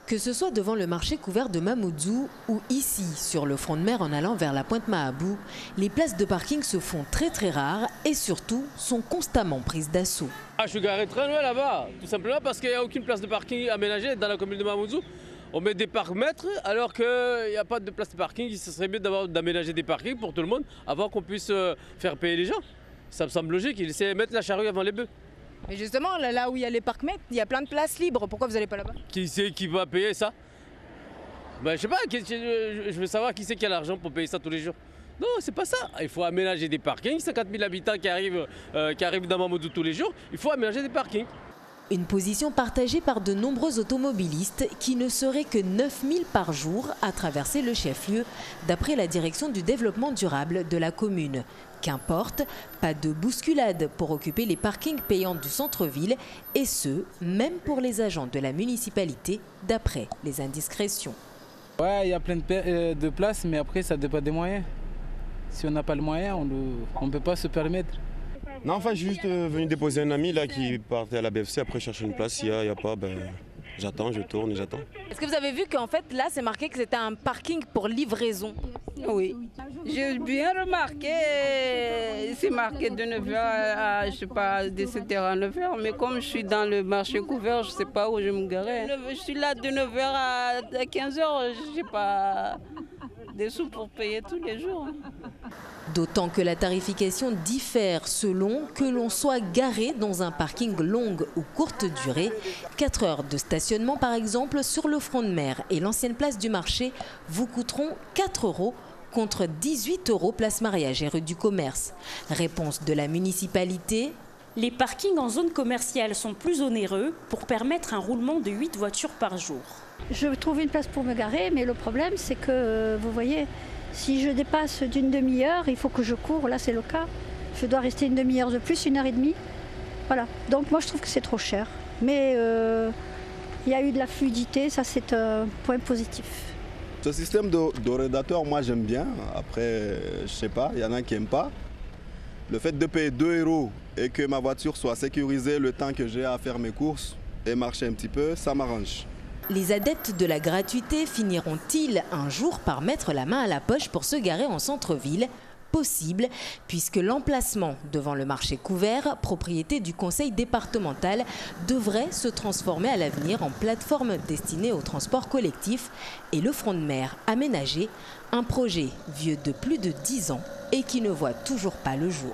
Que ce soit devant le marché couvert de Mamoudzou ou ici, sur le front de mer en allant vers la pointe Mahabou, les places de parking se font très rares et surtout sont constamment prises d'assaut. Je suis garé très loin là-bas, tout simplement parce qu'il n'y a aucune place de parking aménagée dans la commune de Mamoudzou. On met des parcs-mètres alors qu'il n'y a pas de place de parking. Ce serait mieux d'aménager des parkings pour tout le monde avant qu'on puisse faire payer les gens. Ça me semble logique, il essaie de mettre la charrue avant les bœufs. Mais justement, là où il y a les parcs-mètres, il y a plein de places libres. Pourquoi vous n'allez pas là-bas? Qui c'est qui va payer ça? Je sais pas, je veux savoir qui c'est qui a l'argent pour payer ça tous les jours. Non, c'est pas ça. Il faut aménager des parkings. 50 000 habitants qui arrivent dans Mamoudzou tous les jours. Il faut aménager des parkings. Une position partagée par de nombreux automobilistes qui ne seraient que 9 000 par jour à traverser le chef-lieu, d'après la direction du développement durable de la commune. Qu'importe, pas de bousculade pour occuper les parkings payants du centre-ville, et ce, même pour les agents de la municipalité, d'après les indiscrétions. Ouais, il y a plein de places, mais après ça dépend des moyens. Si on n'a pas le moyen, on ne peut pas se permettre. Non, enfin, je suis juste venu déposer un ami là qui partait à la BFC, après chercher une place. S'il n'y a pas, j'attends, je tourne et j'attends. Est-ce que vous avez vu qu'en fait là c'est marqué que c'était un parking pour livraison? Oui, j'ai bien remarqué, c'est marqué de 9h à, je sais pas, de 7h à 9h, mais comme je suis dans le marché couvert, je ne sais pas où je me garer. Je suis là de 9h à 15h, je n'ai pas des sous pour payer tous les jours. D'autant que la tarification diffère selon que l'on soit garé dans un parking longue ou courte durée. 4 heures de stationnement par exemple sur le front de mer et l'ancienne place du marché vous coûteront 4 € contre 18 € place Mariage et rue du Commerce. Réponse de la municipalité. Les parkings en zone commerciale sont plus onéreux pour permettre un roulement de 8 voitures par jour. Je trouve une place pour me garer, mais le problème c'est que, vous voyez, si je dépasse d'une demi-heure, il faut que je cours, là c'est le cas. Je dois rester une demi-heure de plus, 1h30. Voilà, donc moi je trouve que c'est trop cher. Mais il y a eu de la fluidité, ça c'est un point positif. Ce système d'orientateur, moi j'aime bien. Après, je sais pas, il y en a qui n'aiment pas. Le fait de payer 2 € et que ma voiture soit sécurisée le temps que j'ai à faire mes courses et marcher un petit peu, ça m'arrange. Les adeptes de la gratuité finiront-ils un jour par mettre la main à la poche pour se garer en centre-ville? Possible, puisque l'emplacement devant le marché couvert, propriété du conseil départemental, devrait se transformer à l'avenir en plateforme destinée au transport collectif et le front de mer aménagé, un projet vieux de plus de 10 ans et qui ne voit toujours pas le jour.